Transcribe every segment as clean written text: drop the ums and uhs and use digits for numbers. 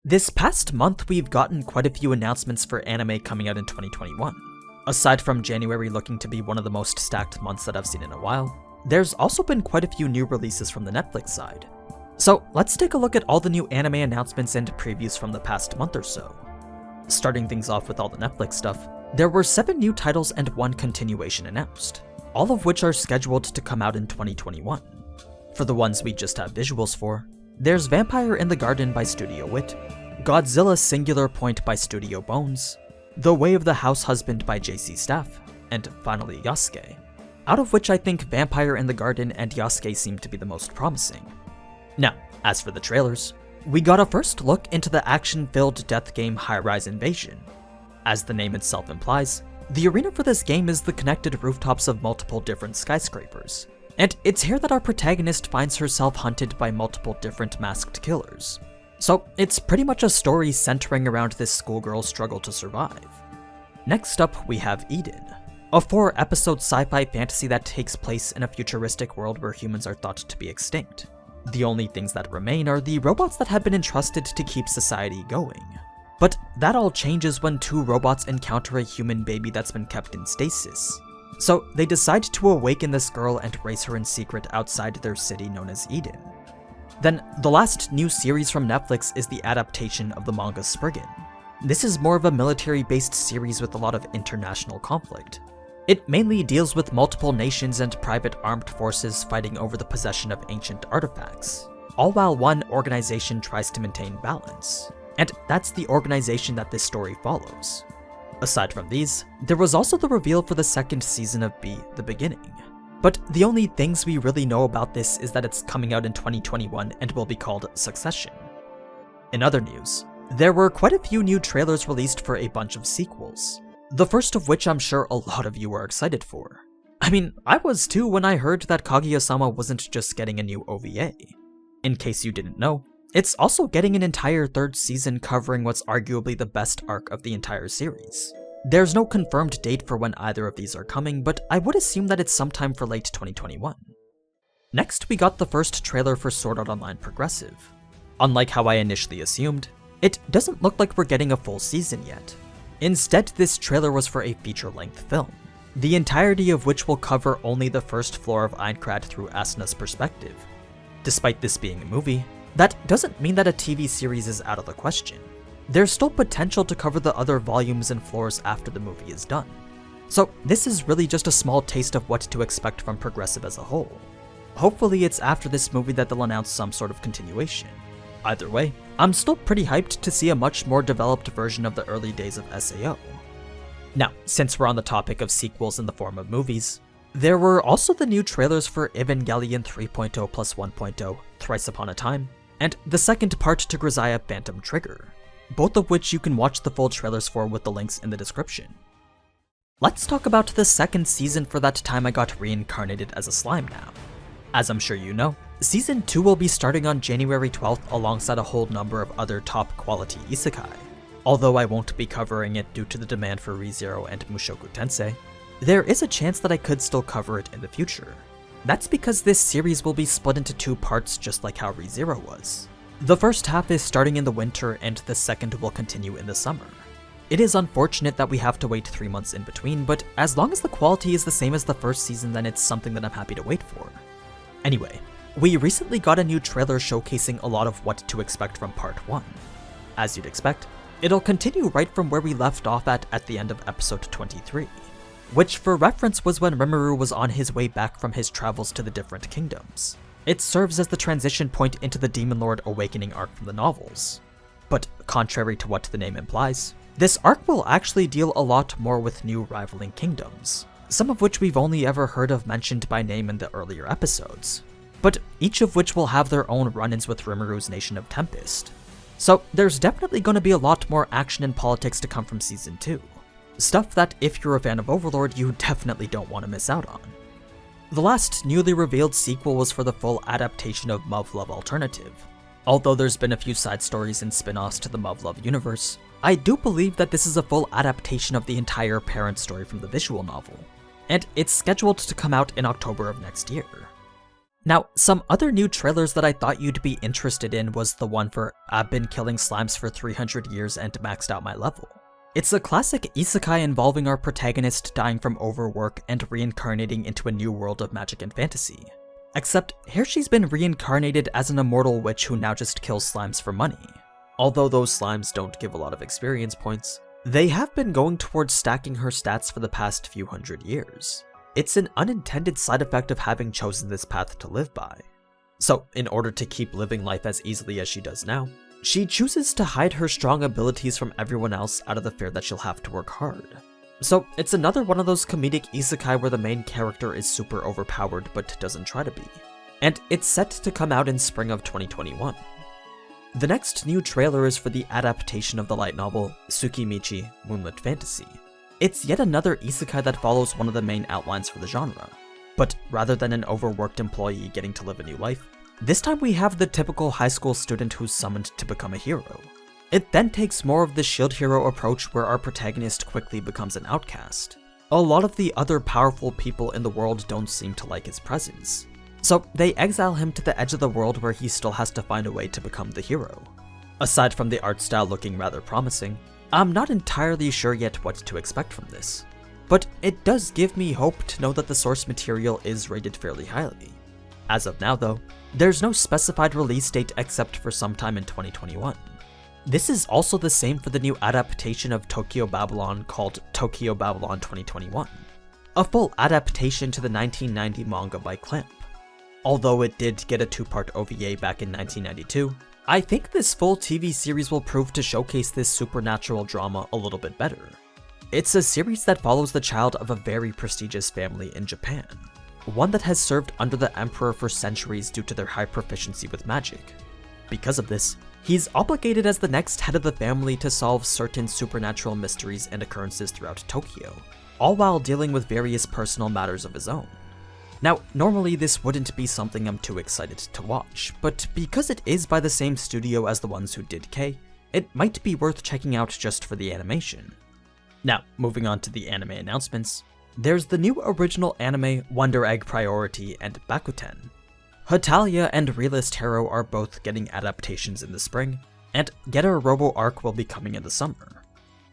This past month, we've gotten quite a few announcements for anime coming out in 2021. Aside from January looking to be one of the most stacked months that I've seen in a while, there's also been quite a few new releases from the Netflix side. So let's take a look at all the new anime announcements and previews from the past month or so. Starting things off with all the Netflix stuff, there were 7 new titles and 1 continuation announced, all of which are scheduled to come out in 2021. For the ones we just have visuals for, there's Vampire in the Garden by Studio Wit, Godzilla Singular Point by Studio Bones, The Way of the House Husband by JC Staff, and finally Yasuke, out of which I think Vampire in the Garden and Yasuke seem to be the most promising. Now, as for the trailers, we got a first look into the action-filled death game High-Rise Invasion. As the name itself implies, the arena for this game is the connected rooftops of multiple different skyscrapers, and it's here that our protagonist finds herself hunted by multiple different masked killers. So it's pretty much a story centering around this schoolgirl's struggle to survive. Next up, we have Eden, a 4-episode sci-fi fantasy that takes place in a futuristic world where humans are thought to be extinct. The only things that remain are the robots that have been entrusted to keep society going. But that all changes when 2 robots encounter a human baby that's been kept in stasis. So they decide to awaken this girl and raise her in secret outside their city known as Eden. Then, the last new series from Netflix is the adaptation of the manga Spriggan. This is more of a military-based series with a lot of international conflict. It mainly deals with multiple nations and private armed forces fighting over the possession of ancient artifacts, all while one organization tries to maintain balance. And that's the organization that this story follows. Aside from these, there was also the reveal for the 2nd season of Be the Beginning. But the only things we really know about this is that it's coming out in 2021 and will be called Succession. In other news, there were quite a few new trailers released for a bunch of sequels, the first of which I'm sure a lot of you are excited for. I mean, I was too when I heard that Kaguya-sama wasn't just getting a new OVA. In case you didn't know, it's also getting an entire 3rd season covering what's arguably the best arc of the entire series. There's no confirmed date for when either of these are coming, but I would assume that it's sometime for late 2021. Next, we got the first trailer for Sword Art Online Progressive. Unlike how I initially assumed, it doesn't look like we're getting a full season yet. Instead, this trailer was for a feature-length film, the entirety of which will cover only the first floor of Aincrad through Asuna's perspective. Despite this being a movie, that doesn't mean that a TV series is out of the question. There's still potential to cover the other volumes and floors after the movie is done. So this is really just a small taste of what to expect from Progressive as a whole. Hopefully it's after this movie that they'll announce some sort of continuation. Either way, I'm still pretty hyped to see a much more developed version of the early days of SAO. Now, since we're on the topic of sequels in the form of movies, there were also the new trailers for Evangelion 3.0 plus 1.0, Thrice Upon a Time, and the second part to Grisaia Phantom Trigger, both of which you can watch the full trailers for with the links in the description. Let's talk about the 2nd season for That Time I Got Reincarnated as a Slime now. As I'm sure you know, Season 2 will be starting on January 12th alongside a whole number of other top quality isekai. Although I won't be covering it due to the demand for ReZero and Mushoku Tensei, there is a chance that I could still cover it in the future. That's because this series will be split into 2 parts just like how ReZero was. The first half is starting in the winter and the second will continue in the summer. It is unfortunate that we have to wait 3 months in between, but as long as the quality is the same as the first season, then it's something that I'm happy to wait for. Anyway, we recently got a new trailer showcasing a lot of what to expect from part 1. As you'd expect, it'll continue right from where we left off at the end of episode 23, which for reference was when Rimuru was on his way back from his travels to the different kingdoms. It serves as the transition point into the Demon Lord Awakening arc from the novels. But contrary to what the name implies, this arc will actually deal a lot more with new rivaling kingdoms, some of which we've only ever heard of mentioned by name in the earlier episodes, but each of which will have their own run-ins with Rimuru's Nation of Tempest. So there's definitely going to be a lot more action and politics to come from Season 2. Stuff that, if you're a fan of Overlord, you definitely don't want to miss out on. The last newly revealed sequel was for the full adaptation of Muv Luv Alternative. Although there's been a few side stories and spin-offs to the Muv Luv universe, I do believe that this is a full adaptation of the entire parent story from the visual novel, and it's scheduled to come out in October of next year. Now, some other new trailers that I thought you'd be interested in was the one for I've been killing slimes for 300 years and maxed out my level. It's a classic isekai involving our protagonist dying from overwork and reincarnating into a new world of magic and fantasy. Except here she's been reincarnated as an immortal witch who now just kills slimes for money. Although those slimes don't give a lot of experience points, they have been going towards stacking her stats for the past few hundred years. It's an unintended side effect of having chosen this path to live by. So, in order to keep living life as easily as she does now, she chooses to hide her strong abilities from everyone else out of the fear that she'll have to work hard. So, it's another one of those comedic isekai where the main character is super overpowered but doesn't try to be. And it's set to come out in spring of 2021. The next new trailer is for the adaptation of the light novel Tsukimichi, Moonlit Fantasy. It's yet another isekai that follows one of the main outlines for the genre. But rather than an overworked employee getting to live a new life, this time we have the typical high school student who's summoned to become a hero. It then takes more of the shield hero approach where our protagonist quickly becomes an outcast. A lot of the other powerful people in the world don't seem to like his presence, so they exile him to the edge of the world where he still has to find a way to become the hero. Aside from the art style looking rather promising, I'm not entirely sure yet what to expect from this, but it does give me hope to know that the source material is rated fairly highly. As of now though, there's no specified release date except for sometime in 2021. This is also the same for the new adaptation of Tokyo Babylon called Tokyo Babylon 2021, a full adaptation to the 1990 manga by Clamp. Although it did get a 2-part OVA back in 1992, I think this full TV series will prove to showcase this supernatural drama a little bit better. It's a series that follows the child of a very prestigious family in Japan, one that has served under the emperor for centuries due to their high proficiency with magic. Because of this, he's obligated as the next head of the family to solve certain supernatural mysteries and occurrences throughout Tokyo, all while dealing with various personal matters of his own. Now, normally this wouldn't be something I'm too excited to watch, but because it is by the same studio as the ones who did K, it might be worth checking out just for the animation. Now, moving on to the anime announcements, there's the new original anime Wonder Egg Priority and Bakuten. Hetalia and Realist Hero are both getting adaptations in the spring, and Getter Robo Arc will be coming in the summer.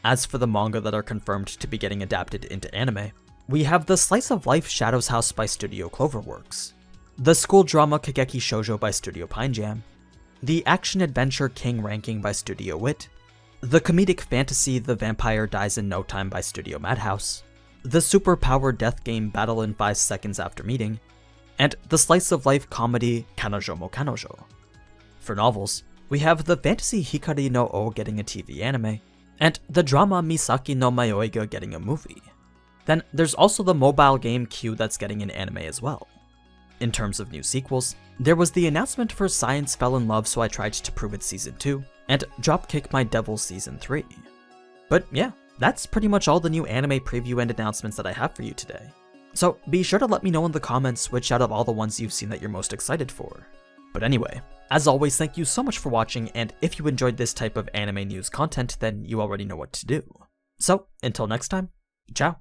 As for the manga that are confirmed to be getting adapted into anime, we have the Slice of Life Shadows House by Studio Cloverworks, the school drama Kageki Shoujo by Studio Pine Jam, the action-adventure King Ranking by Studio Wit, the comedic fantasy The Vampire Dies in No Time by Studio Madhouse, the super-powered death game Battle in 5 Seconds After Meeting, and the slice of life comedy Kanojo mo Kanojo. For novels, we have the fantasy Hikari no O getting a TV anime, and the drama Misaki no Mayoiga getting a movie. Then there's also the mobile game Q that's getting an anime as well. In terms of new sequels, there was the announcement for Science Fell in Love So I Tried to Prove It Season 2, and Dropkick My Devil Season 3. But yeah, that's pretty much all the new anime preview and announcements that I have for you today. So be sure to let me know in the comments which out of all the ones you've seen that you're most excited for. But anyway, as always, thank you so much for watching, and if you enjoyed this type of anime news content, then you already know what to do. So, until next time, ciao!